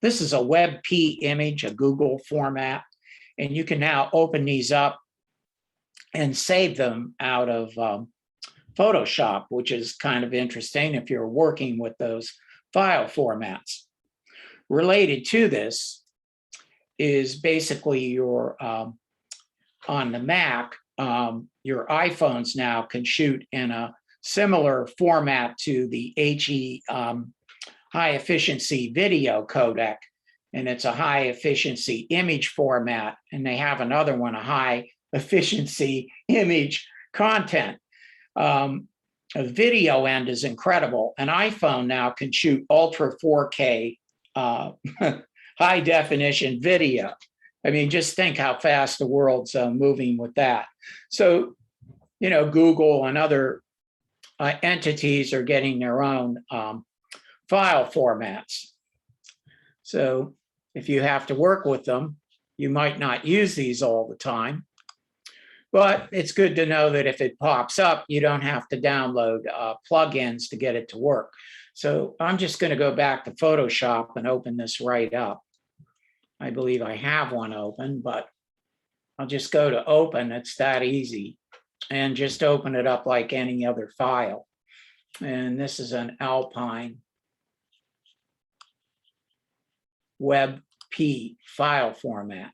This is a WebP image, a Google format, and you can now open these up and save them out of Photoshop, which is kind of interesting if you're working with those file formats. Related to this is basically your, on the Mac, your iPhones now can shoot in a similar format to the high efficiency video codec, and it's a high efficiency image format, and they have another one, a high efficiency image content. The video end is incredible. An iPhone now can shoot ultra 4K high definition video. I mean, just think how fast the world's moving with that. So, you know, Google and other entities are getting their own file formats. So if you have to work with them, you might not use these all the time, but it's good to know that if it pops up, you don't have to download plugins to get it to work. So I'm just going to go back to Photoshop and open this right up. I believe I have one open, but I'll just go to open. It's that easy. And just open it up like any other file. And this is an Alpine WebP file format.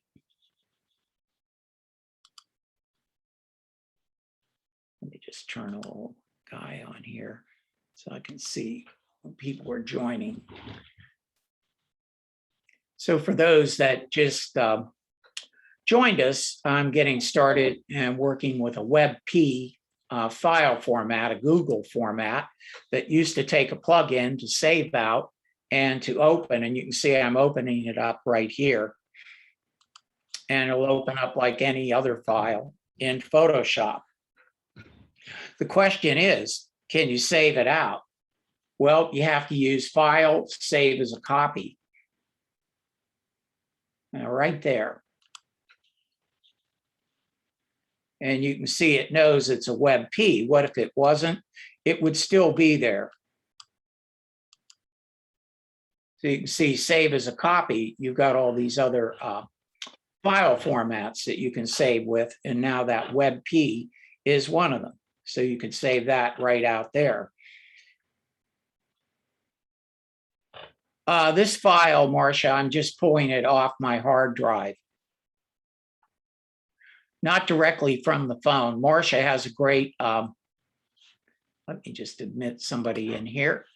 Let me just turn a little guy on here so I can see when people are joining. So for those that just joined us, I'm getting started and working with a WebP file format, a Google format that used to take a plugin to save out and to open. And you can see I'm opening it up right here. And it'll open up like any other file in Photoshop. The question is, can you save it out? Well, you have to use File, Save as a Copy. Now, right there. And you can see it knows it's a WebP. What if it wasn't? It would still be there. So you can see Save as a Copy. You've got all these other file formats that you can save with. And now that WebP is one of them. So you can save that right out there. This file, Marcia, I'm just pulling it off my hard drive. Not directly from the phone. Marcia has a great, let me just admit somebody in here.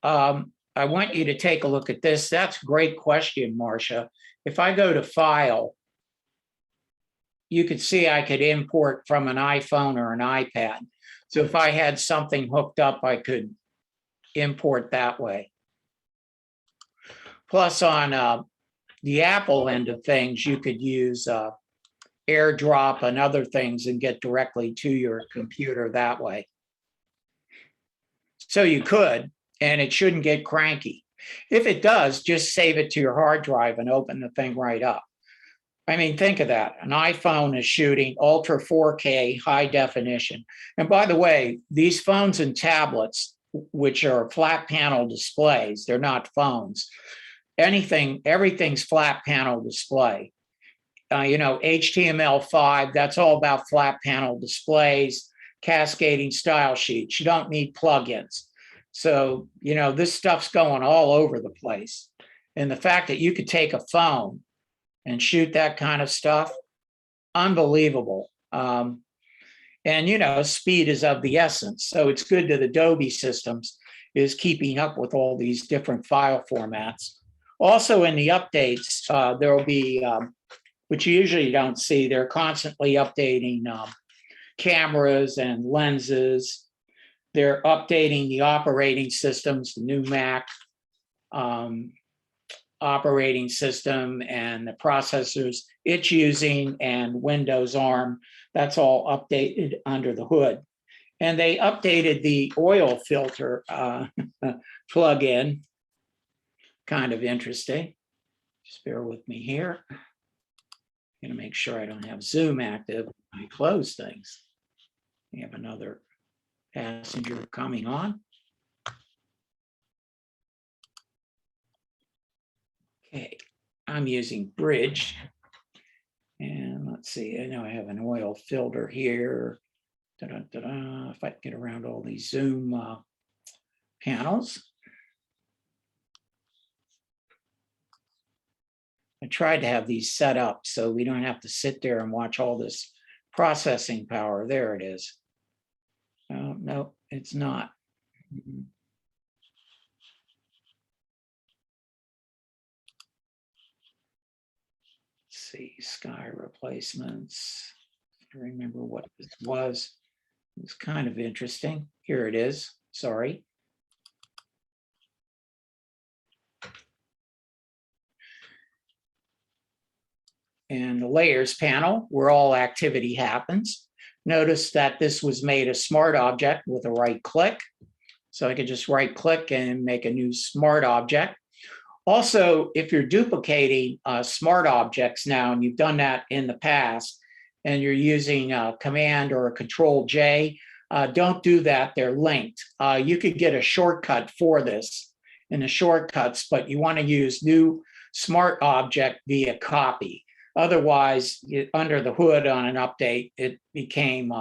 I want you to take a look at this. That's a great question, Marcia. If I go to File, you could see I could import from an iPhone or an iPad. So if I had something hooked up, I could import that way. Plus on the Apple end of things, you could use AirDrop and other things and get directly to your computer that way. So you could, and it shouldn't get cranky. If it does, just save it to your hard drive and open the thing right up. I mean, think of that. An iPhone is shooting ultra 4K high definition. And by the way, these phones and tablets, which are flat panel displays, they're not phones. Everything's flat panel display. You know, HTML5, that's all about flat panel displays, cascading style sheets. You don't need plugins. So, you know, this stuff's going all over the place. And the fact that you could take a phone and shoot that kind of stuff, unbelievable. And, you know, speed is of the essence. So it's good that Adobe Systems is keeping up with all these different file formats. Also in the updates, there will be, which you usually don't see, they're constantly updating cameras and lenses. They're updating the operating systems, the new Mac operating system and the processors it's using and Windows ARM. That's all updated under the hood. And they updated the oil filter plugin. Kind of interesting. Just bear with me here. I'm going to make sure I don't have Zoom active when I close things. We have another passenger coming on. Okay, I'm using Bridge. And let's see, I know I have an oil filter here. Da-da-da-da. If I can get around all these zoom panels. I tried to have these set up so we don't have to sit there and watch all this processing power. There it is. No, it's not. Let's see, sky replacements. I remember what this was. It was kind of interesting. Here it is. Sorry. And the layers panel, where all activity happens. Notice that this was made a smart object with a right click. So I could just right click and make a new smart object. Also, if you're duplicating smart objects now, and you've done that in the past, and you're using a Command or a Control J, don't do that, they're linked. You could get a shortcut for this in the shortcuts, but you want to use new smart object via copy. Otherwise, under the hood on an update, it became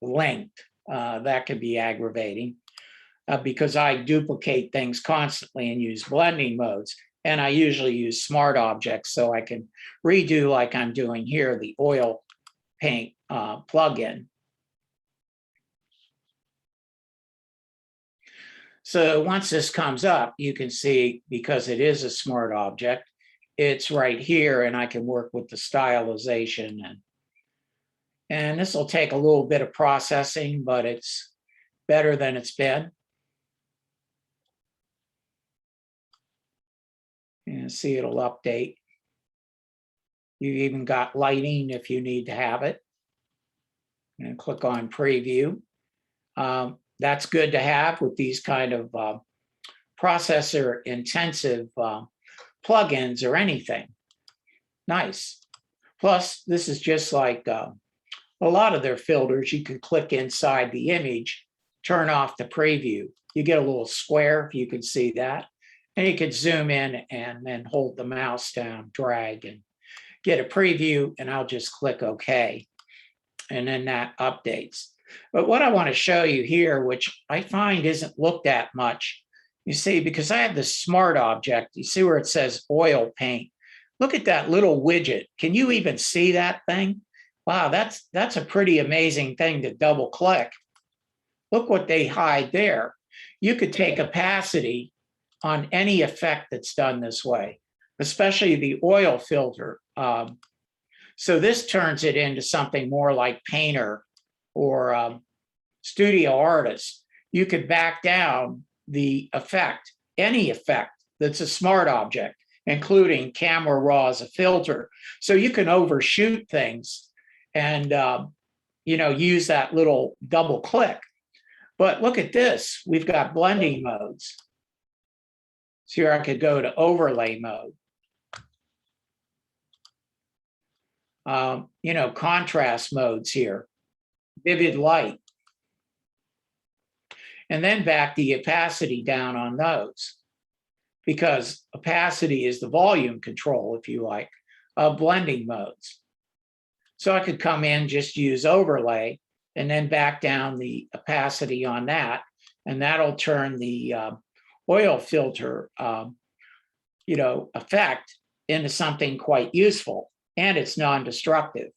linked. That could be aggravating because I duplicate things constantly and use blending modes. And I usually use smart objects so I can redo, like I'm doing here, the oil paint plugin. So once this comes up, you can see, because it is a smart object, it's right here, and I can work with the stylization. And this will take a little bit of processing, but it's better than it's been. And see, it'll update. You even got lighting if you need to have it. And click on preview. That's good to have with these kind of processor intensive plugins or anything. Nice. Plus, this is just like a lot of their filters. You can click inside the image, turn off the preview. You get a little square, if you can see that. And you can zoom in and then hold the mouse down, drag, and get a preview, and I'll just click OK. And then that updates. But what I want to show you here, which I find isn't looked at much, you see, because I have this smart object, you see where it says oil paint. Look at that little widget. Can you even see that thing? Wow, that's a pretty amazing thing to double click. Look what they hide there. You could take opacity on any effect that's done this way, especially the oil filter. So this turns it into something more like Painter or Studio Artist. You could back down the effect, any effect that's a smart object, including camera raw as a filter. So you can overshoot things and use that little double click. But look at this, we've got blending modes. So here I could go to overlay mode. Contrast modes here, vivid light. And then back the opacity down on those, because opacity is the volume control, if you like, of blending modes. So I could come in, just use overlay, and then back down the opacity on that, and that'll turn the oil filter, effect into something quite useful, and it's non-destructive.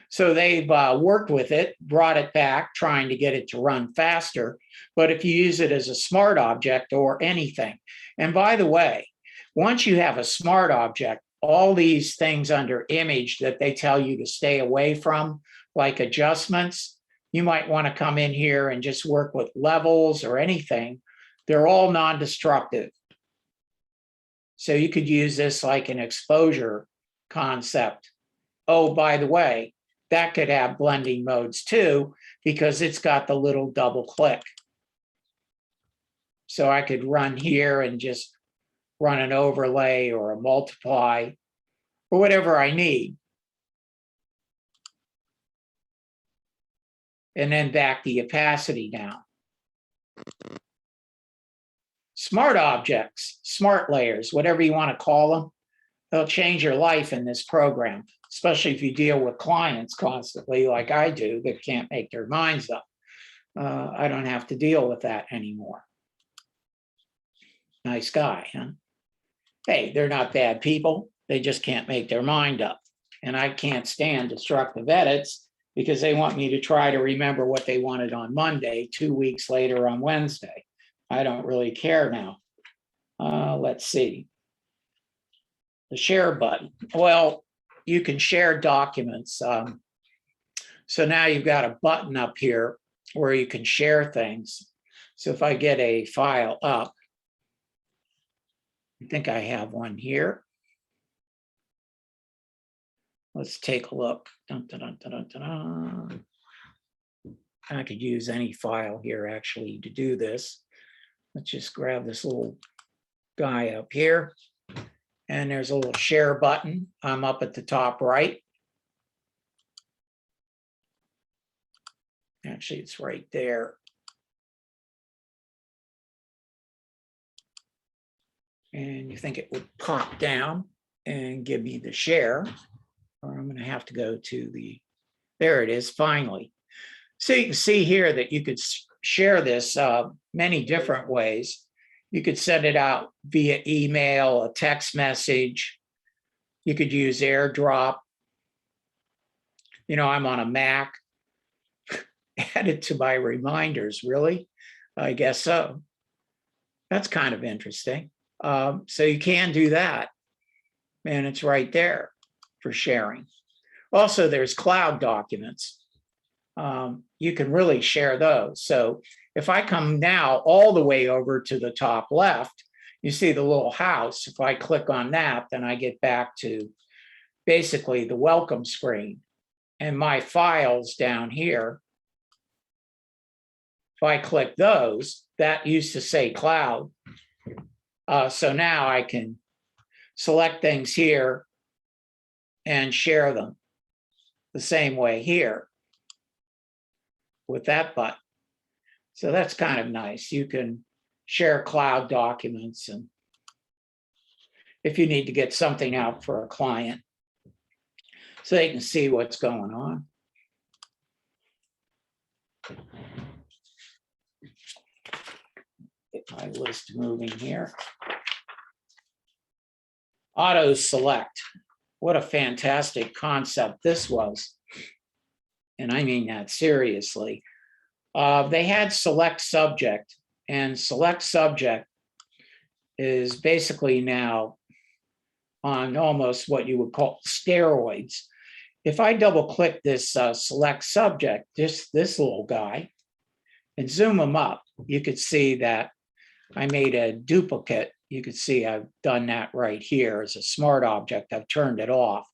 So they've worked with it, brought it back, trying to get it to run faster. But if you use it as a smart object or anything, and by the way, once you have a smart object, all these things under image that they tell you to stay away from, like adjustments, you might want to come in here and just work with levels or anything. They're all non-destructive. So you could use this like an exposure concept. Oh, by the way, that could have blending modes too, because it's got the little double click. So I could run here and just run an overlay or a multiply or whatever I need. And then back the opacity down. Smart objects, smart layers, whatever you want to call them. It'll change your life in this program, especially if you deal with clients constantly like I do that can't make their minds up. I don't have to deal with that anymore. Nice guy, huh? Hey, they're not bad people. They just can't make their mind up. And I can't stand destructive edits because they want me to try to remember what they wanted on Monday, 2 weeks later on Wednesday. I don't really care now. Let's see. The share button. Well, you can share documents. So now you've got a button up here where you can share things. So if I get a file up, I think I have one here. Let's take a look. Dun, dun, dun, dun, dun, dun. I could use any file here actually to do this. Let's just grab this little guy up here. And there's a little share button. I'm up at the top right. Actually, it's right there. And you think it would pop down and give me the share. Or I'm going to have to go to the, there it is, finally. So you can see here that you could share this many different ways. You could send it out via email, a text message. You could use AirDrop. You know, I'm on a Mac. Add it to my reminders, really? I guess so. That's kind of interesting. So you can do that. And it's right there for sharing. Also, there's cloud documents. You can really share those. So if I come now all the way over to the top left, you see the little house. If I click on that, then I get back to basically the welcome screen. And my files down here, if I click those, that used to say cloud. So now I can select things here and share them the same way here with that button. So that's kind of nice. You can share cloud documents, and if you need to get something out for a client so they can see what's going on. Get my list moving here. Auto select. What a fantastic concept this was. And I mean that seriously. They had select subject, and select subject is basically now on almost what you would call steroids. If I double click this select subject, this little guy, and zoom him up, you could see that I made a duplicate. You could see I've done that right here as a smart object. I've turned it off.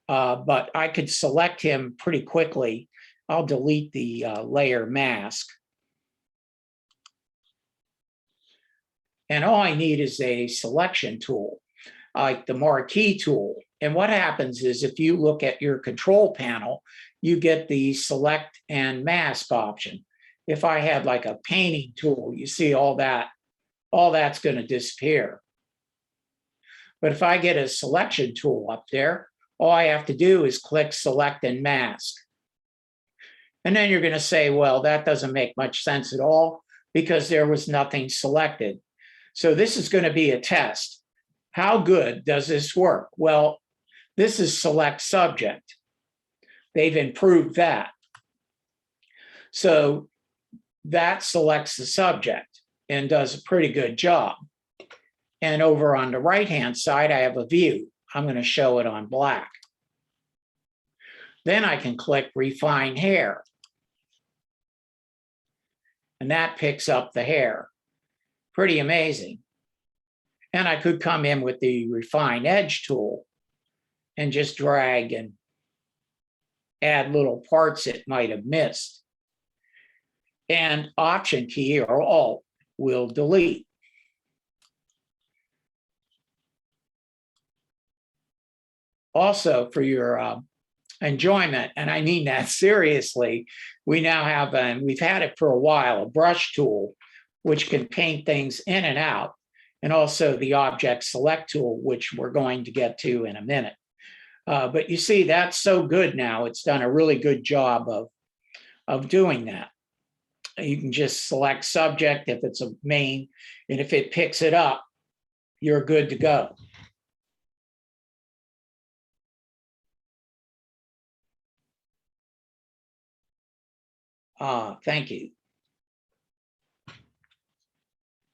But I could select him pretty quickly. I'll delete the layer mask. And all I need is a selection tool, like the marquee tool. And what happens is if you look at your control panel, you get the select and mask option. If I had like a painting tool, you see all that's going to disappear. But if I get a selection tool up there, all I have to do is click select and mask. And then you're going to say, well, that doesn't make much sense at all because there was nothing selected. So this is going to be a test. How good does this work? Well, this is select subject. They've improved that. So that selects the subject and does a pretty good job. And over on the right-hand side, I have a view. I'm going to show it on black. Then I can click refine hair. And that picks up the hair. Pretty amazing. And I could come in with the refine edge tool and just drag and add little parts it might have missed. And option key or alt will delete. Also for your enjoyment, and I mean that seriously, we now have, and we've had it for a while, a brush tool, which can paint things in and out. and also the object select tool, which we're going to get to in a minute. But you see, that's so good now. It's done a really good job of doing that. You can just select subject if it's a main, and if it picks it up, you're good to go. Thank you.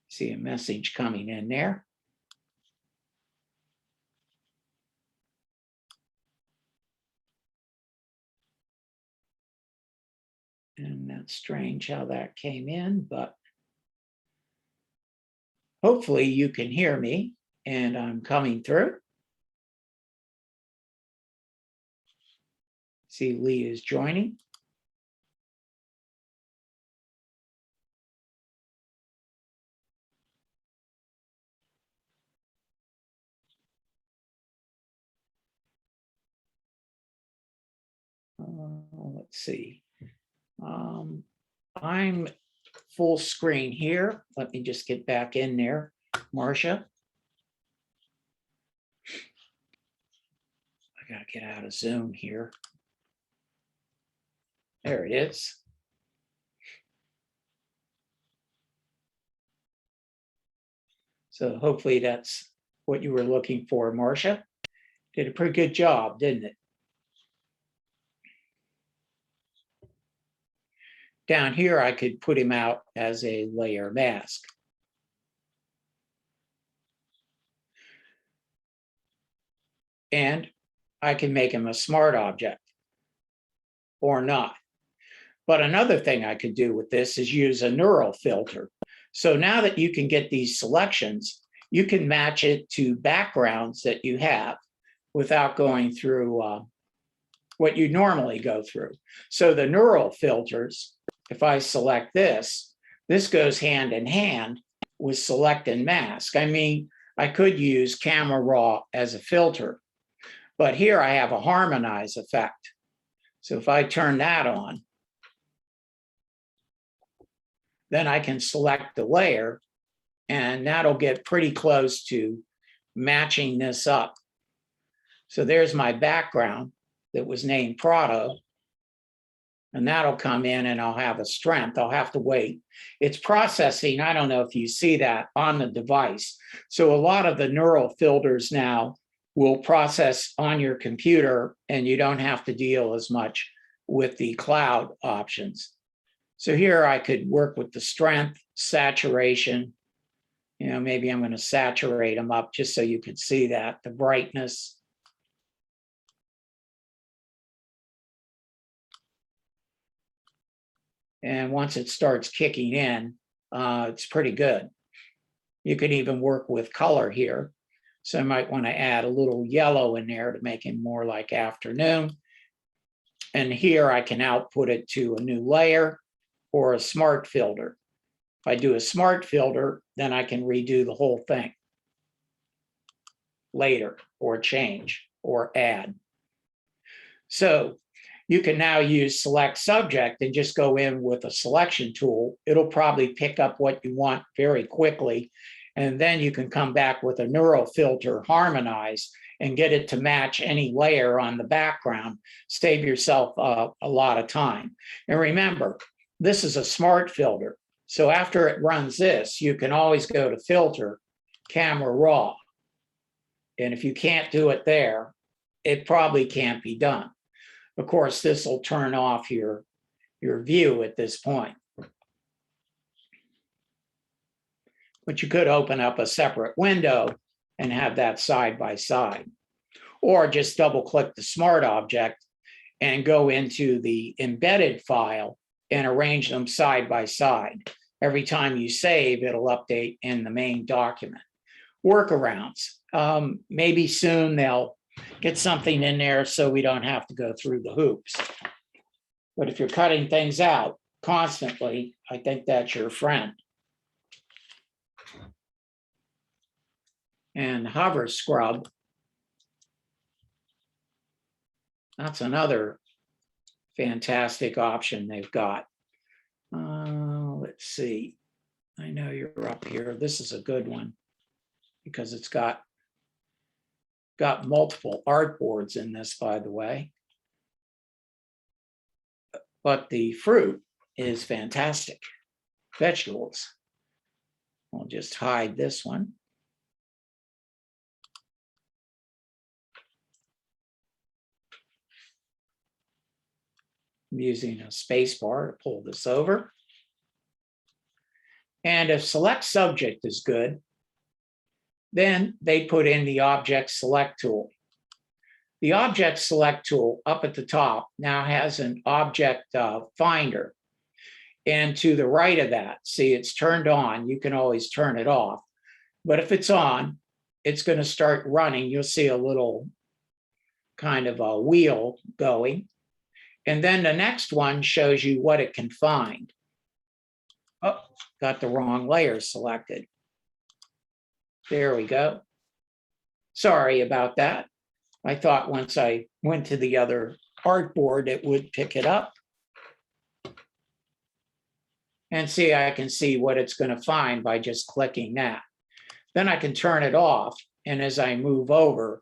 See a message coming in there. And that's strange how that came in, but hopefully you can hear me and I'm coming through. See, Lee is joining. Let's see. I'm full screen here. Let me just get back in there, Marcia. I gotta get out of Zoom here. There it is. So hopefully that's what you were looking for, Marcia. Did a pretty good job, didn't it? Down here, I could put him out as a layer mask. And I can make him a smart object or not. But another thing I could do with this is use a neural filter. So now that you can get these selections, you can match it to backgrounds that you have without going through what you normally go through. So the neural filters, if I select this, this goes hand in hand with select and mask. I mean, I could use camera raw as a filter, but here I have a harmonize effect. So if I turn that on, then I can select the layer and that'll get pretty close to matching this up. So there's my background that was named Prado, and that'll come in and I'll have a strength. I'll have to wait. It's processing. I don't know if you see that on the device. So a lot of the neural filters now will process on your computer and you don't have to deal as much with the cloud options. So here I could work with the strength, saturation. You know, maybe I'm going to saturate them up just so you could see that, the brightness. And once it starts kicking in, it's pretty good. You could even work with color here. So I might want to add a little yellow in there to make it more like afternoon. And here I can output it to a new layer or a smart filter. If I do a smart filter, then I can redo the whole thing later or change or add. So you can now use select subject and just go in with a selection tool. It'll probably pick up what you want very quickly. And then you can come back with a neural filter, harmonize, and get it to match any layer on the background. Save yourself a lot of time. And remember, this is a smart filter. So after it runs this, you can always go to filter, camera raw. And if you can't do it there, it probably can't be done. Of course, this will turn off your view at this point. But you could open up a separate window and have that side by side. Or just double click the smart object and go into the embedded file and arrange them side by side. Every time you save, it'll update in the main document. Workarounds. Maybe soon they'll get something in there so we don't have to go through the hoops. But if you're cutting things out constantly, I think that's your friend. And hover scrub. That's another fantastic option they've got. Let's see. I know you're up here. This is a good one. because it's got multiple artboards in this, by the way. But the fruit is fantastic. Vegetables. I'll just hide this one. I'm using a space bar to pull this over. And if select subject is good, then they put in the object select tool. The object select tool up at the top now has an object finder. And to the right of that, see, it's turned on. You can always turn it off. But if it's on, it's going to start running. You'll see a little kind of a wheel going. And then the next one shows you what it can find. Oh, got the wrong layer selected. There we go. Sorry about that. I thought once I went to the other artboard, it would pick it up. And see, I can see what it's going to find by just clicking that. Then I can turn it off. And as I move over,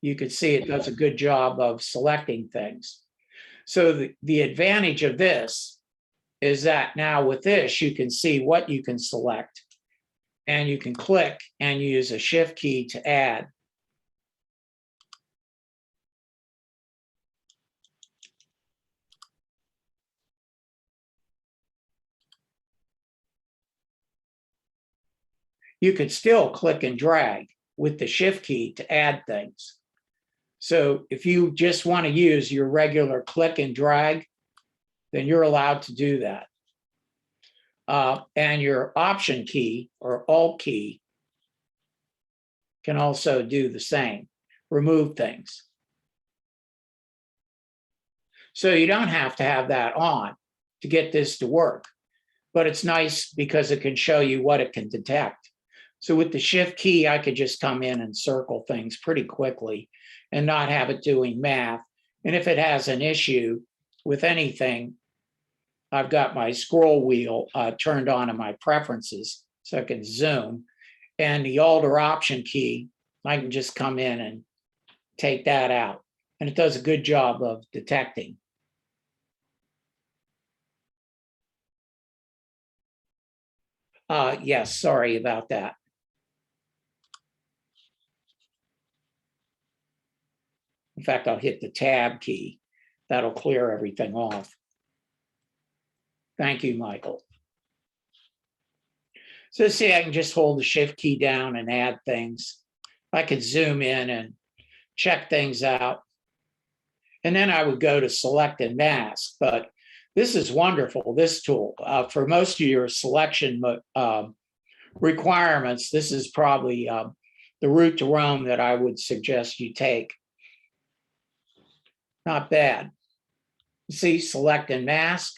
you can see it does a good job of selecting things. So the advantage of this is that now with this, you can see what you can select. And you can click and use a shift key to add. You could still click and drag with the shift key to add things. So if you just want to use your regular click and drag, then you're allowed to do that. And your option key or alt key can also do the same, remove things. So you don't have to have that on to get this to work, but it's nice because it can show you what it can detect. So with the shift key, I could just come in and circle things pretty quickly and not have it doing math. And if it has an issue with anything, I've got my scroll wheel turned on in my preferences so I can zoom. And the Alt or Option key, I can just come in and take that out. And it does a good job of detecting. Yes, sorry about that. In fact, I'll hit the Tab key. That'll clear everything off. Thank you, Michael. So see, I can just hold the shift key down and add things. I could zoom in and check things out. And then I would go to select and mask. But this is wonderful, this tool. For most of your selection requirements, this is probably the route to Rome that I would suggest you take. Not bad. See, select and mask.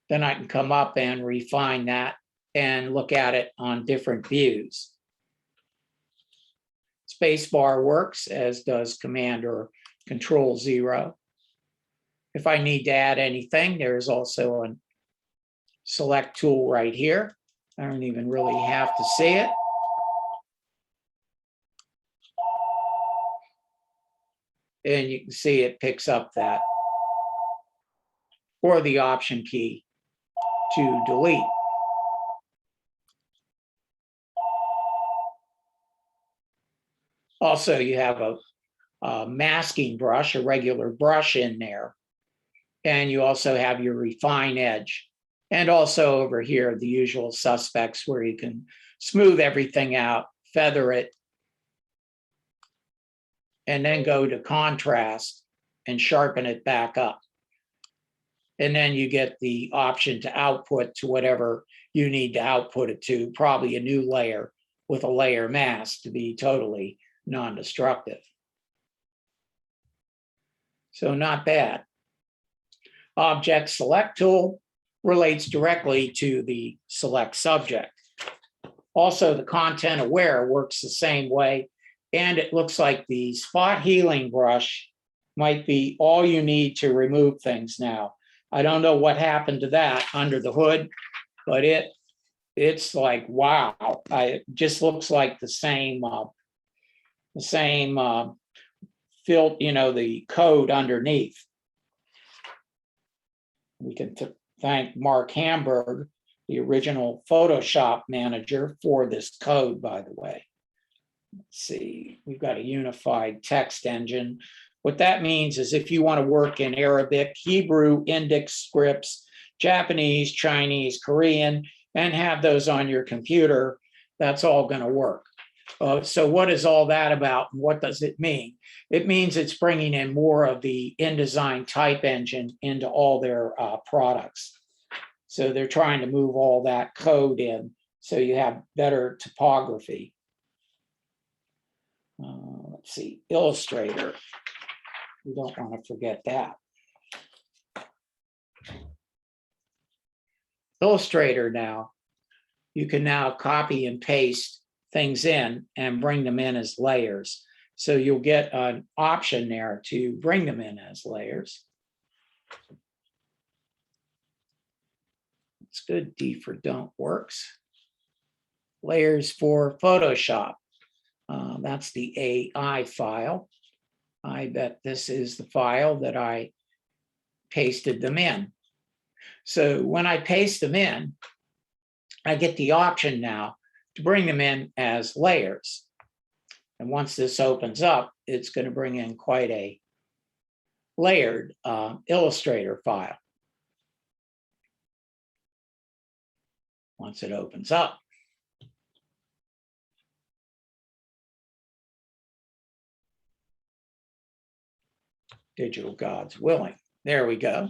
Then I can come up and refine that and look at it on different views. Spacebar works, as does Command or Control 0. If I need to add anything, there's also a select tool right here. I don't even really have to see it. And you can see it picks up that. Or the Option key to delete. Also, you have a masking brush, a regular brush in there. And you also have your refine edge. And also over here, the usual suspects where you can smooth everything out, feather it, and then go to contrast and sharpen it back up. And then you get the option to output to whatever you need to output it to, probably a new layer with a layer mask to be totally non-destructive. So not bad. Object select tool relates directly to the select subject. Also, the content aware works the same way. And it looks like the spot healing brush might be all you need to remove things now. I don't know what happened to that under the hood, but it it's like, wow, it just looks like the same fill, the code underneath. We can thank Mark Hamburg, the original Photoshop manager, for this code, by the way. Let's see, we've got a unified text engine. What that means is if you want to work in Arabic, Hebrew, Indic scripts, Japanese, Chinese, Korean, and have those on your computer, that's all going to work. So what is all that about? And what does it mean? It means it's bringing in more of the InDesign type engine into all their products. So they're trying to move all that code in so you have better typography. Let's see, Illustrator. We don't want to forget that. Illustrator now, you can now copy and paste things in and bring them in as layers. So you'll get an option there to bring them in as layers. It's good, D for don't works. Layers for Photoshop. That's the AI file. I bet this is the file that I pasted them in. So when I paste them in, I get the option now to bring them in as layers. And once this opens up, it's going to bring in quite a layered Illustrator file. Once it opens up. Digital God's willing. There we go.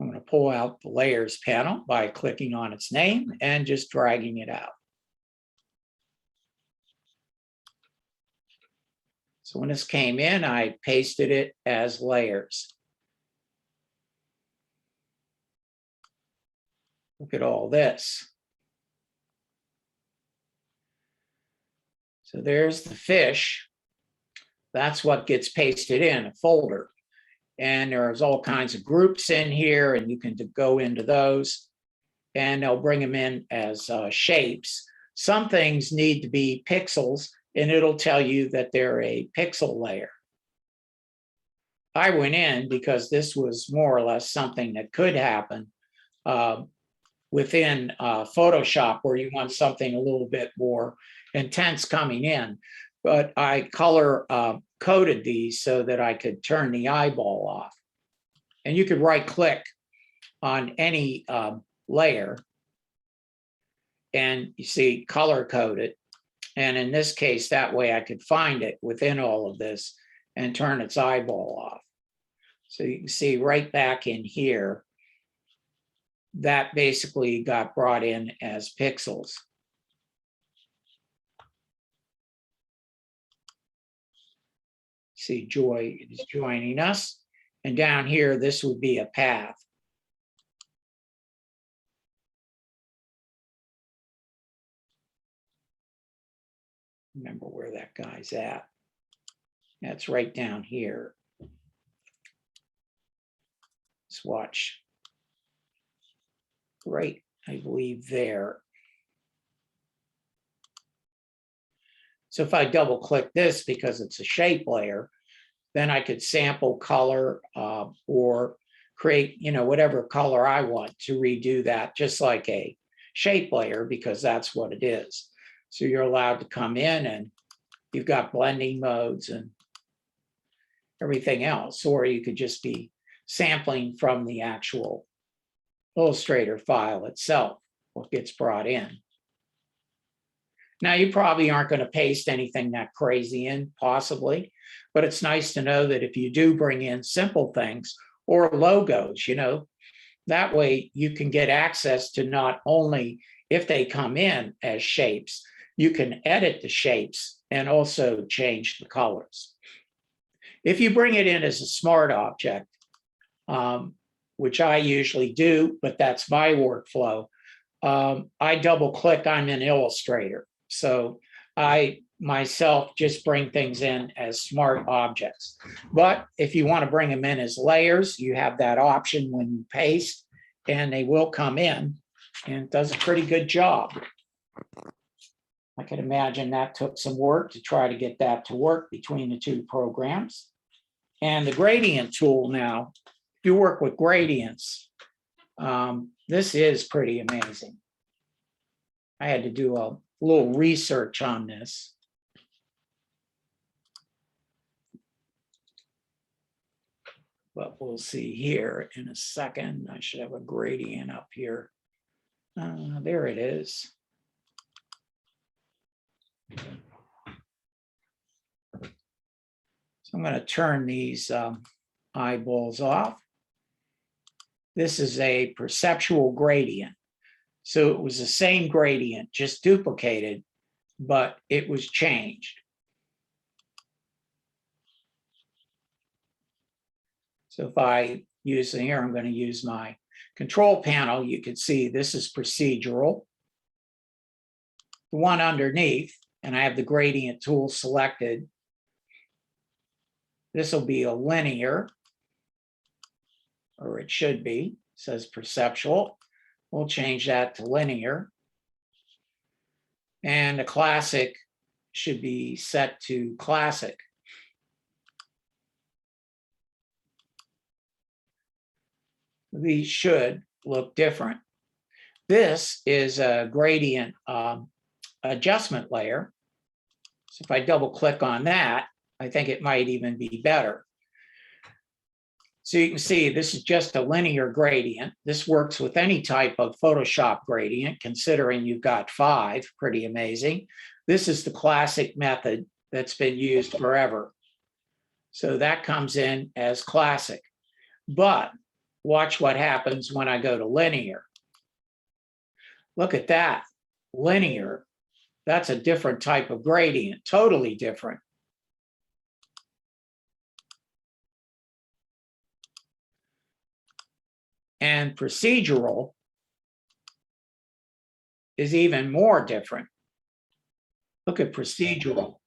I'm going to pull out the layers panel by clicking on its name and just dragging it out. So when this came in, I pasted it as layers. Look at all this. So there's the fish. That's what gets pasted in a folder. And there's all kinds of groups in here, and you can go into those, and they'll bring them in as shapes. Some things need to be pixels, and it'll tell you that they're a pixel layer. I went in because this was more or less something that could happen within Photoshop, where you want something a little bit more intense coming in. But I color coded these so that I could turn the eyeball off. And you could right click on any layer and you see color coded. And in this case, that way I could find it within all of this and turn its eyeball off. So you can see right back in here, that basically got brought in as pixels. See, Joy is joining us. And down here, this would be a path. Remember where that guy's at. That's right down here. Let's watch. Right, I believe there. So if I double click this because it's a shape layer, then I could sample color or create, whatever color I want to redo that, just like a shape layer, because that's what it is. So you're allowed to come in and you've got blending modes and everything else, or you could just be sampling from the actual Illustrator file itself, what gets brought in. Now, you probably aren't going to paste anything that crazy in, possibly, but it's nice to know that if you do bring in simple things or logos, that way you can get access to not only if they come in as shapes, you can edit the shapes and also change the colors. If you bring it in as a smart object, which I usually do, but that's my workflow, I double click on an Illustrator. So I myself just bring things in as smart objects. But if you want to bring them in as layers, you have that option when you paste, and they will come in and it does a pretty good job. I can imagine that took some work to try to get that to work between the two programs. And the gradient tool now, if you work with gradients, this is pretty amazing. I had to do a little research on this. But we'll see here in a second. I should have a gradient up here. There it is. So I'm going to turn these eyeballs off. This is a perceptual gradient. So it was the same gradient, just duplicated, but it was changed. So if I use here, I'm going to use my control panel. You can see this is procedural. The one underneath, and I have the gradient tool selected. This will be a linear, or it should be. It says perceptual. We'll change that to linear. And the classic should be set to classic. These should look different. This is a gradient adjustment layer. So if I double click on that, I think it might even be better. So you can see this is just a linear gradient. This works with any type of Photoshop gradient, considering you've got 5, pretty amazing. This is the classic method that's been used forever. So that comes in as classic. But watch what happens when I go to linear. Look at that, linear. That's a different type of gradient, totally different. And procedural is even more different. Look at procedural.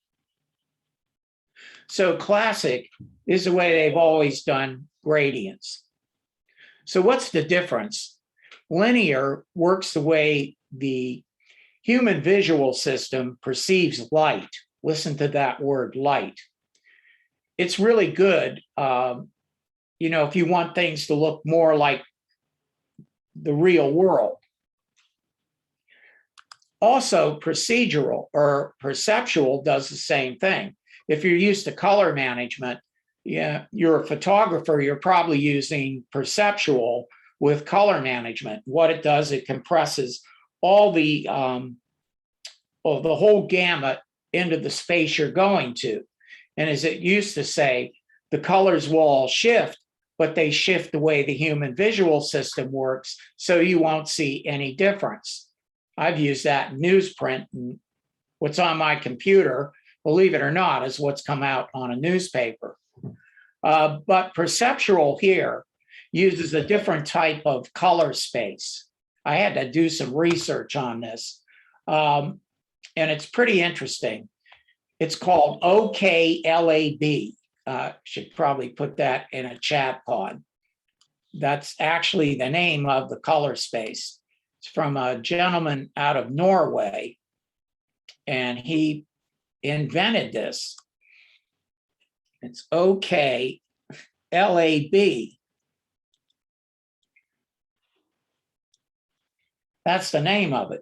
So classic is the way they've always done gradients. So what's the difference? Linear works the way the human visual system perceives light. Listen to that word, light. It's really good, if you want things to look more like the real world. Also, procedural or perceptual does the same thing. If you're used to color management, you're a photographer, you're probably using perceptual with color management. What it does, it compresses all the whole gamut into the space you're going to. And as it used to say, the colors will all shift, but they shift the way the human visual system works, so you won't see any difference. I've used that in newsprint, and what's on my computer, believe it or not, is what's come out on a newspaper. But perceptual here uses a different type of color space. I had to do some research on this, and it's pretty interesting. It's called OKLAB. Should probably put that in a chat pod. That's actually the name of the color space. It's from a gentleman out of Norway, and he invented this. It's OKLAB. That's the name of it.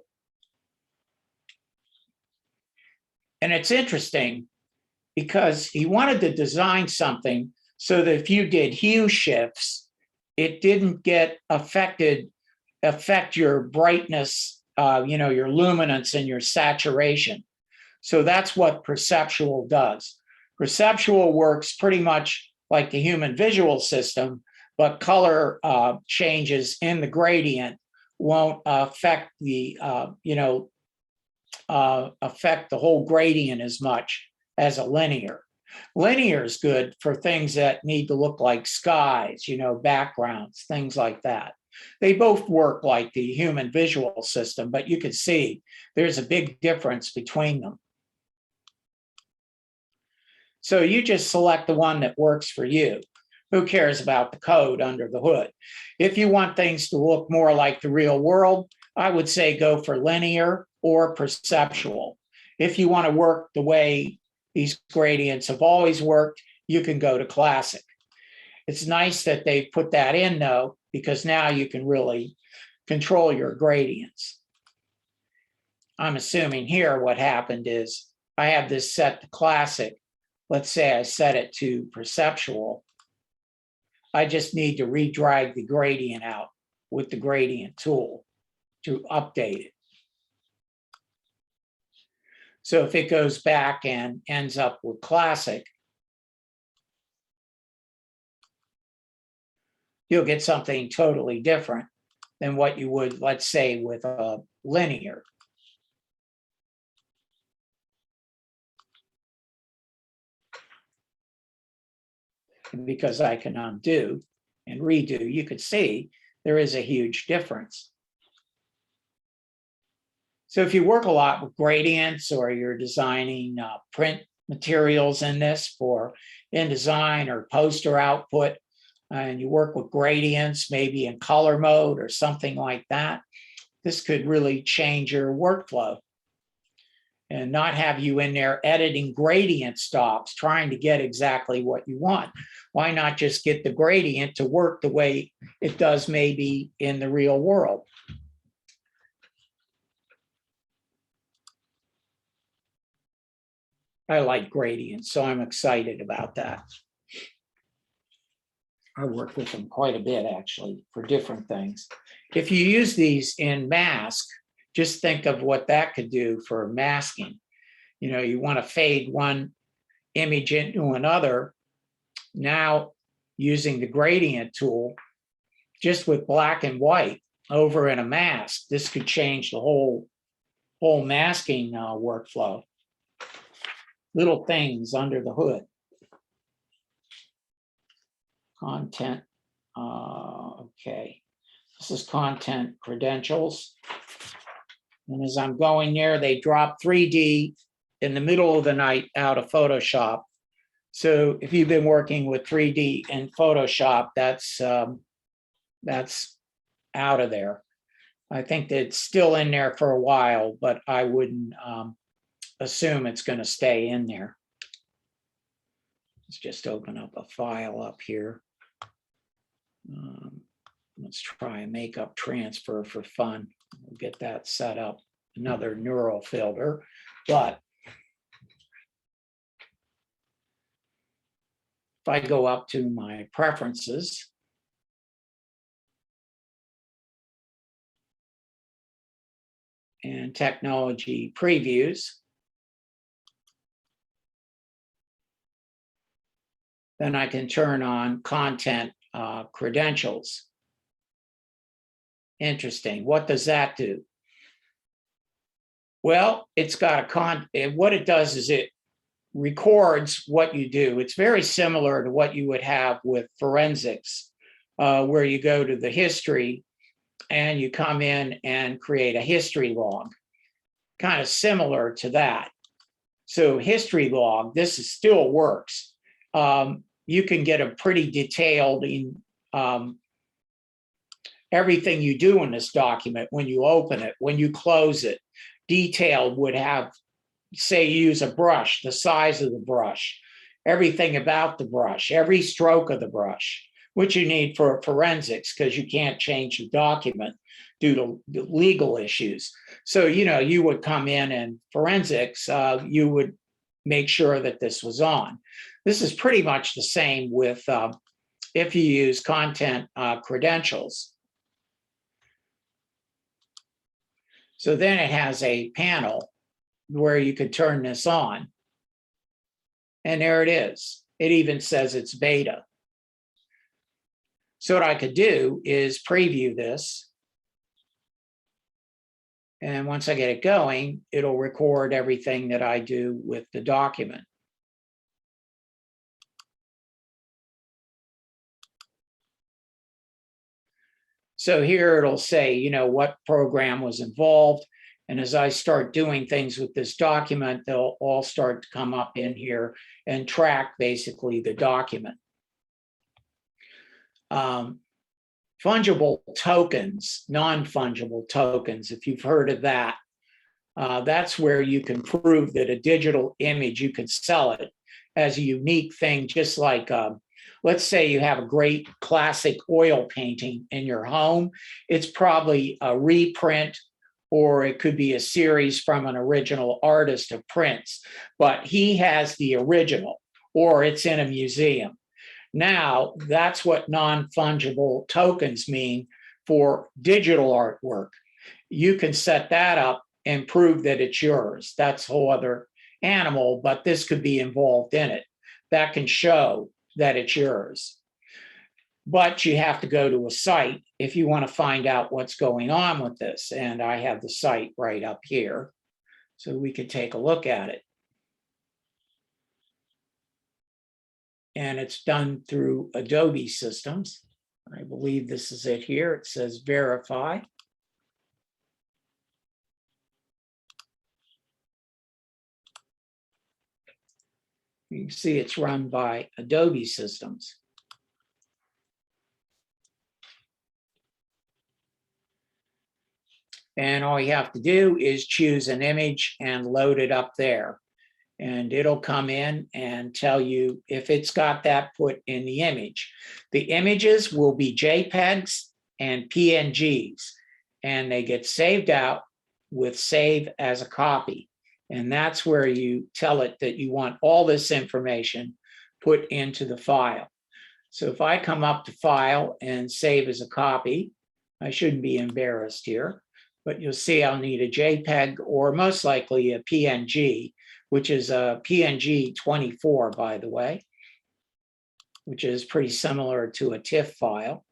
And it's interesting because he wanted to design something so that if you did hue shifts, it didn't affect your brightness, your luminance and your saturation. So that's what perceptual does. Perceptual works pretty much like the human visual system, but color changes in the gradient won't affect the affect the whole gradient as much as a linear. Linear is good for things that need to look like skies, backgrounds, things like that. They both work like the human visual system, but you can see there's a big difference between them. So you just select the one that works for you. Who cares about the code under the hood? If you want things to look more like the real world, I would say go for linear or perceptual. If you want to work the way these gradients have always worked, you can go to classic. It's nice that they put that in though, because now you can really control your gradients. I'm assuming here what happened is I have this set to classic. Let's say I set it to perceptual. I just need to redrag the gradient out with the gradient tool to update it. So if it goes back and ends up with classic, you'll get something totally different than what you would, let's say, with a linear. Because I can undo and redo, you could see there is a huge difference. So if you work a lot with gradients or you're designing print materials in this for InDesign or poster output, and you work with gradients, maybe in color mode or something like that, this could really change your workflow and not have you in there editing gradient stops, trying to get exactly what you want. Why not just get the gradient to work the way it does maybe in the real world? I like gradients, so I'm excited about that. I work with them quite a bit, actually, for different things. If you use these in mask, just think of what that could do for masking. You know, you want to fade one image into another. Now, using the gradient tool, just with black and white over in a mask, this could change the whole masking workflow. Little things under the hood. Content, okay. This is content credentials. And as I'm going there, they drop 3D in the middle of the night out of Photoshop. So if you've been working with 3D in Photoshop, that's out of there. I think that it's still in there for a while, but I wouldn't assume it's going to stay in there. Let's just open up a file up here. Let's try a makeup transfer for fun. We'll get that set up. Another neural filter, but if I go up to my preferences, and technology previews, then I can turn on content credentials. Interesting. What does that do? Well, it's got what it does is it records what you do. It's very similar to what you would have with forensics, where you go to the history and you come in and create a history log, kind of similar to that. So history log, this still works. You can get a pretty detailed in everything you do in this document when you open it, when you close it. Detailed would have, say, use a brush, the size of the brush, everything about the brush, every stroke of the brush, which you need for forensics because you can't change the document due to legal issues. So, you know, you would come in and forensics, you would make sure that this was on. This is pretty much the same with if you use content credentials. So then it has a panel where you could turn this on. And there it is. It even says it's beta. So what I could do is preview this. And once I get it going, it'll record everything that I do with the document. So here it'll say, you know, what program was involved. And as I start doing things with this document, they'll all start to come up in here and track basically the document. If fungible tokens, non-fungible tokens, if you've heard of that, that's where you can prove that a digital image, you can sell it as a unique thing, just like, let's say you have a great classic oil painting in your home. It's probably a reprint, or it could be a series from an original artist of prints, but he has the original, or it's in a museum. Now, that's what non-fungible tokens mean for digital artwork. You can set that up and prove that it's yours. That's a whole other animal, but this could be involved in it. That can show that it's yours. But you have to go to a site if you want to find out what's going on with this. And I have the site right up here, so we could take a look at it. And it's done through Adobe systems. I believe this is it here. It says verify. You can see it's run by Adobe systems. And all you have to do is choose an image and load it up there. And it'll come in and tell you if it's got that put in the image. The images will be JPEGs and PNGs, and they get saved out with save as a copy. And that's where you tell it that you want all this information put into the file. So if I come up to File and Save as a Copy, I shouldn't be embarrassed here, but you'll see I'll need a JPEG or most likely a PNG, which is a PNG 24, by the way, which is pretty similar to a TIFF file.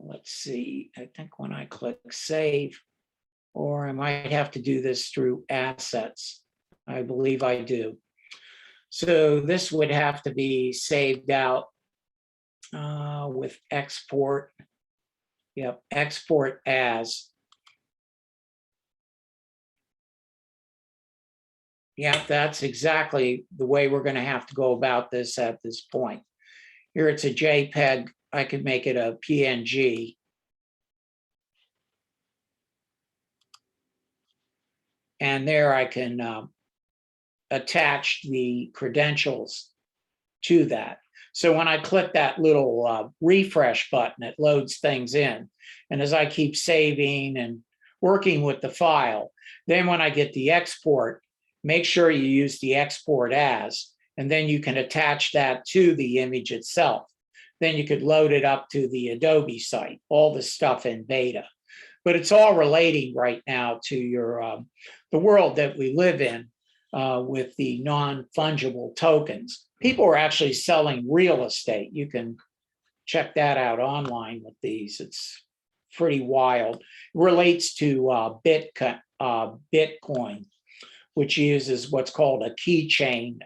Let's see, I think when I click Save, or I might have to do this through Assets. I believe I do. So this would have to be saved out with Export. Yep, Export As. Yeah, that's exactly the way we're going to have to go about this at this point. Here it's a JPEG. I could make it a PNG. And there I can attach the credentials to that. So when I click that little refresh button, it loads things in. And as I keep saving and working with the file, then when I get the export, make sure you use the export as, and then you can attach that to the image itself. Then you could load it up to the Adobe site, all the stuff in beta. But it's all relating right now to your the world that we live in with the non-fungible tokens. People are actually selling real estate. You can check that out online with these. It's pretty wild. It relates to Bitcoin, which uses what's called a keychain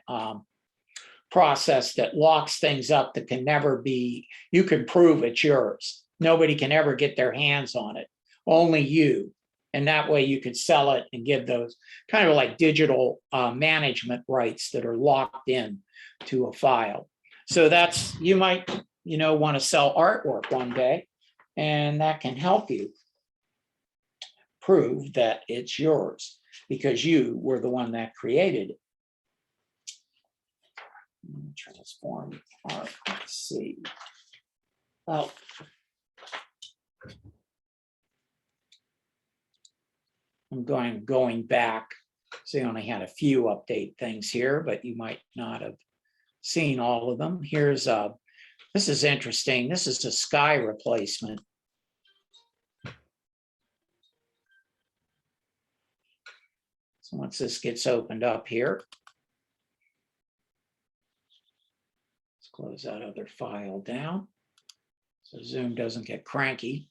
process that locks things up that can never be, you can prove it's yours. Nobody can ever get their hands on it, only you. And that way you could sell it and give those kind of like digital management rights that are locked in to a file. So that's, you might, want to sell artwork one day, and that can help you prove that it's yours because you were the one that created it. Transform art. Let's see. Well, I'm going back. So I only had a few update things here, but you might not have seen all of them. Here's this is interesting. This is a sky replacement. So once this gets opened up here, let's close that other file down so Zoom doesn't get cranky.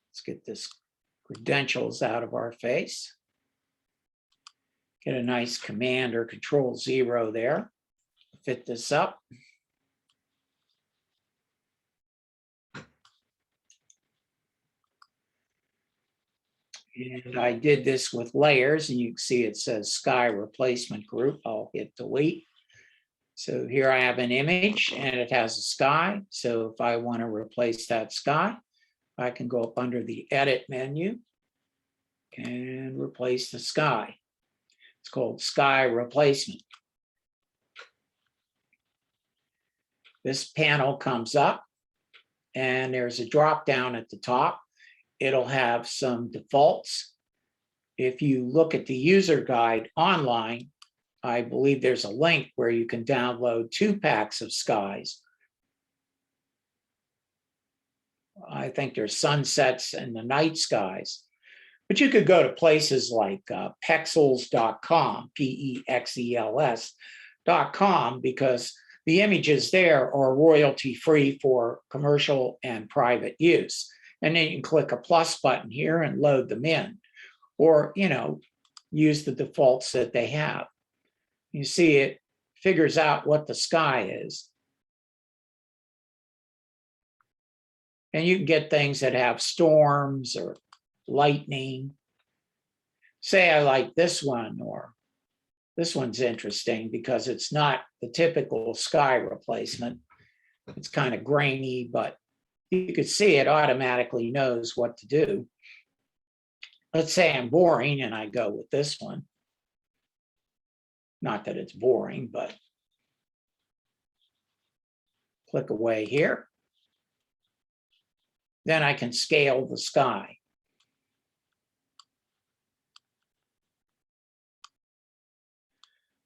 Let's get this credentials out of our face. Get a nice Command or Control 0 there. Fit this up. And I did this with layers, and you can see it says sky replacement group. I'll hit delete. So here I have an image and it has a sky. So if I want to replace that sky, I can go up under the edit menu and replace the sky. It's called sky replacement. This panel comes up and there's a drop down at the top. It'll have some defaults. If you look at the user guide online, I believe there's a link where you can download 2 packs of skies. I think there's sunsets and the night skies. But you could go to places like pexels.com, Pexels.com, because the images there are royalty-free for commercial and private use. And then you can click a plus button here and load them in, or, use the defaults that they have. You see it figures out what the sky is. And you can get things that have storms or lightning. Say I like this one, or this one's interesting because it's not the typical sky replacement. It's kind of grainy, but you could see it automatically knows what to do. Let's say I'm boring and I go with this one. Not that it's boring, but click away here. Then I can scale the sky.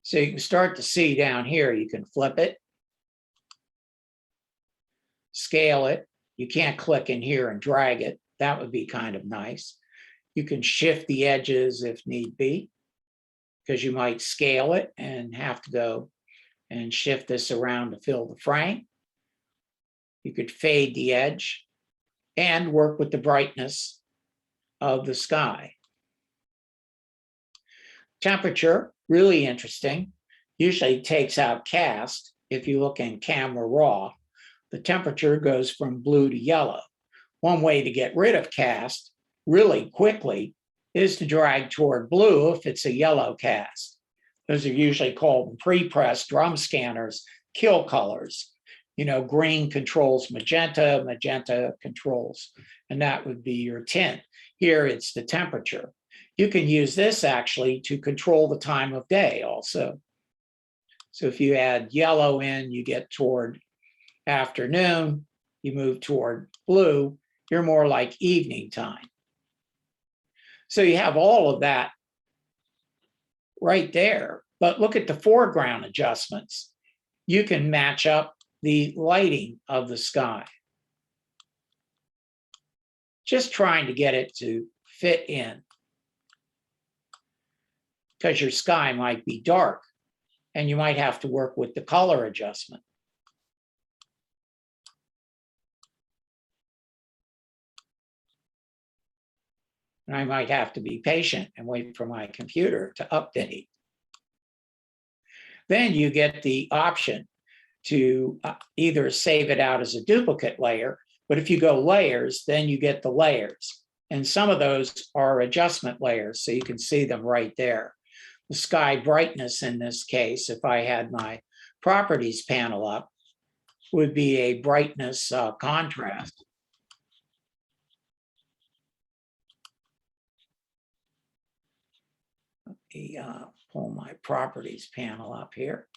So you can start to see down here, you can flip it, scale it. You can't click in here and drag it. That would be kind of nice. You can shift the edges if need be, because you might scale it and have to go and shift this around to fill the frame. You could fade the edge and work with the brightness of the sky. Temperature, really interesting. Usually takes out cast. If you look in camera raw, the temperature goes from blue to yellow. One way to get rid of cast really quickly is to drag toward blue if it's a yellow cast. Those are usually called pre-pressed drum scanners, kill colors. Green controls magenta, magenta controls, and that would be your tint. Here it's the temperature. You can use this actually to control the time of day also. So if you add yellow in, you get toward afternoon, you move toward blue, you're more like evening time. So you have all of that right there. But look at the foreground adjustments. You can match up the lighting of the sky. Just trying to get it to fit in, because your sky might be dark and you might have to work with the color adjustment. And I might have to be patient and wait for my computer to update. Then you get the option to either save it out as a duplicate layer, but if you go layers, then you get the layers. And some of those are adjustment layers, so you can see them right there. The sky brightness in this case, if I had my properties panel up, would be a brightness contrast. Let me pull my properties panel up here.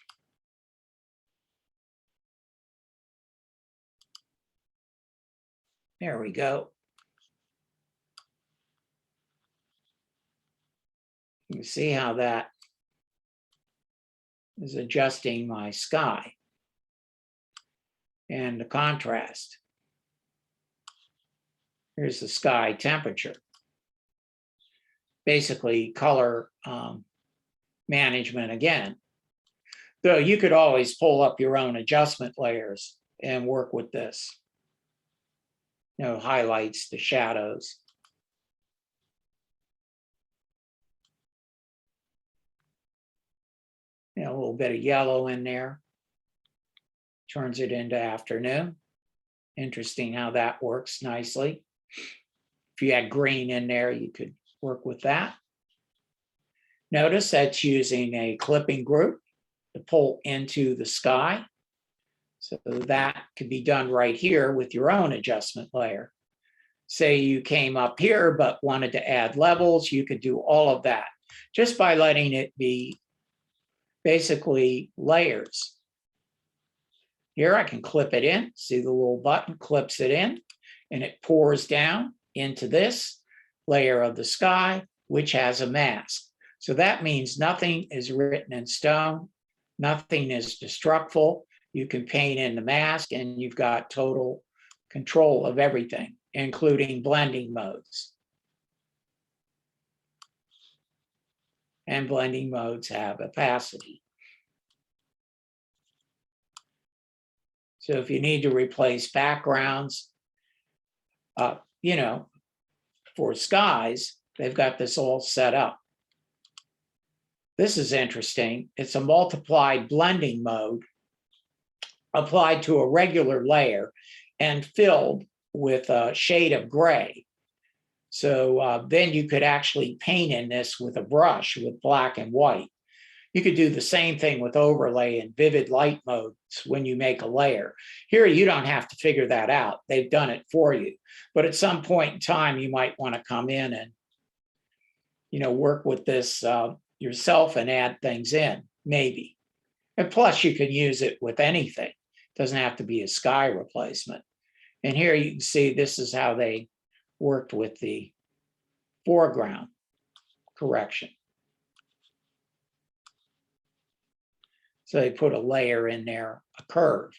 There we go. You can see how that is adjusting my sky and the contrast. Here's the sky temperature. Basically color management again. Though you could always pull up your own adjustment layers and work with this. Highlights, the shadows. A little bit of yellow in there. Turns it into afternoon. Interesting how that works nicely. If you had green in there, you could work with that. Notice that's using a clipping group to pull into the sky. So that could be done right here with your own adjustment layer. Say you came up here but wanted to add levels, you could do all of that just by letting it be basically layers. Here I can clip it in, see the little button clips it in, and it pours down into this layer of the sky, which has a mask. So that means nothing is written in stone, nothing is destructible. You can paint in the mask and you've got total control of everything, including blending modes. And blending modes have opacity. So if you need to replace backgrounds, you know, for skies, they've got this all set up. This is interesting. It's a multiplied blending mode applied to a regular layer and filled with a shade of gray. So then you could actually paint in this with a brush with black and white. You could do the same thing with overlay and vivid light modes when you make a layer. Here, you don't have to figure that out. They've done it for you. But at some point in time, you might want to come in and, you know, work with this yourself and add things in, maybe. And plus, you can use it with anything. It doesn't have to be a sky replacement. And here you can see this is how they worked with the foreground correction. So they put a layer in there, a curve.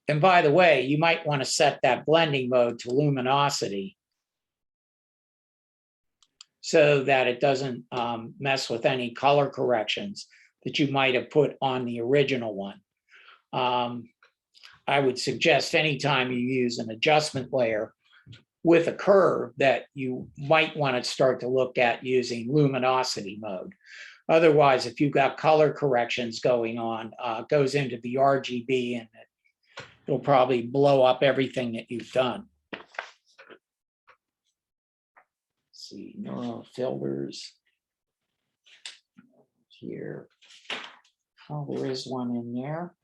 And by the way, you might want to set that blending mode to luminosity so that it doesn't mess with any color corrections that you might have put on the original one. I would suggest anytime you use an adjustment layer with a curve that you might want to start to look at using luminosity mode. Otherwise, if you've got color corrections going on, it goes into the RGB and it'll probably blow up everything that you've done. Let's see, neural filters here. Oh, there is one in there.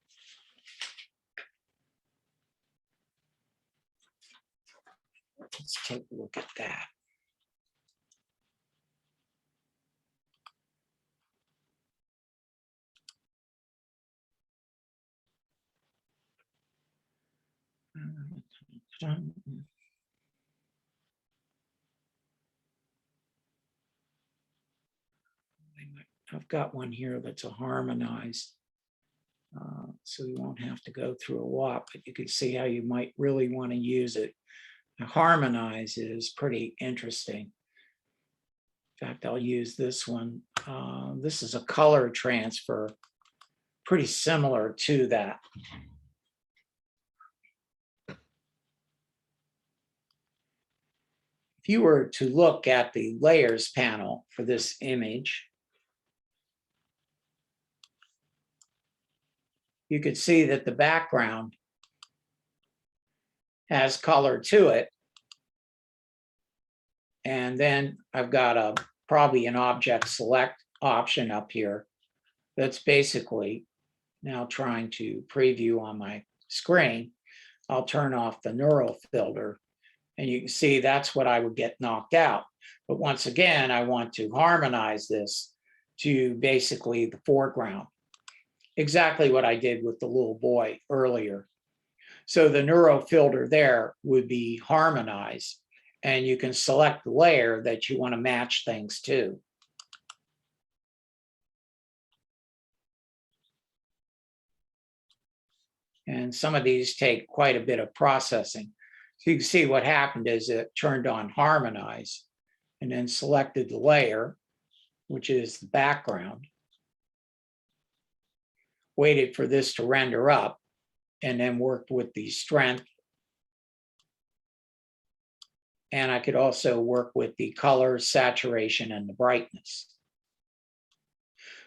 Let's take a look at that. I've got one here that's a Harmonize. So you won't have to go through a lot, but you can see how you might really want to use it. Now, Harmonize is pretty interesting. In fact, I'll use this one. This is a color transfer, pretty similar to that. If you were to look at the layers panel for this image, you could see that the background has color to it. And then I've got probably an object select option up here that's basically now trying to preview on my screen. I'll turn off the neural filter and you can see that's what I would get knocked out. But once again, I want to harmonize this to basically the foreground. Exactly what I did with the little boy earlier. So the neural filter there would be harmonized, and you can select the layer that you want to match things to. And some of these take quite a bit of processing. So you can see what happened is it turned on Harmonize and then selected the layer, which is the background, waited for this to render up, and then worked with the strength. And I could also work with the color, saturation, and the brightness.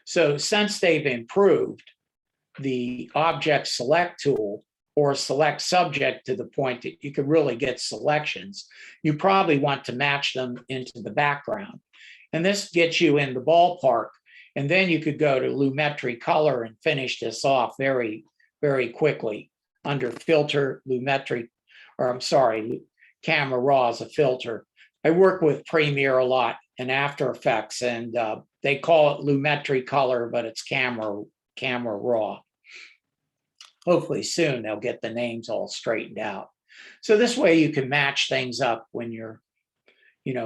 So since they've improved the object select tool, or select subject to the point that you could really get selections, you probably want to match them into the background. And this gets you in the ballpark. And then you could go to Lumetri Color and finish this off very, very quickly under Filter, Lumetri, or I'm sorry, Camera Raw is a filter. I work with Premiere a lot and After Effects, and they call it Lumetri Color, but it's Camera Raw. Hopefully soon they'll get the names all straightened out. So this way you can match things up when you're,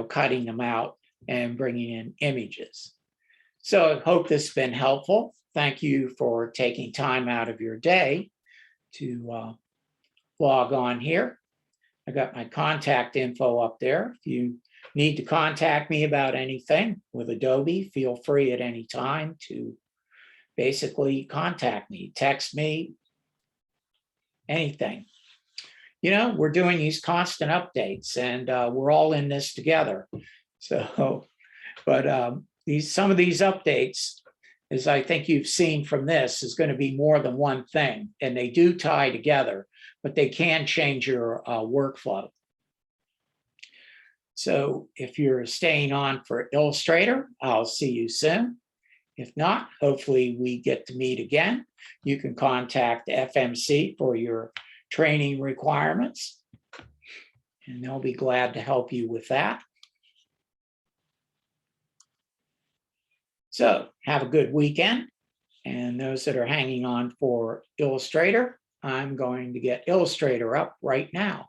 cutting them out and bringing in images. So I hope this has been helpful. Thank you for taking time out of your day to log on here. I got my contact info up there. If you need to contact me about anything with Adobe, feel free at any time to basically contact me, text me, anything. We're doing these constant updates, and we're all in this together. So, but some of these updates, as I think you've seen from this, is going to be more than one thing, and they do tie together, but they can change your workflow. So if you're staying on for Illustrator, I'll see you soon. If not, hopefully we get to meet again. You can contact FMC for your training requirements, and they'll be glad to help you with that. So have a good weekend. And those that are hanging on for Illustrator, I'm going to get Illustrator up right now.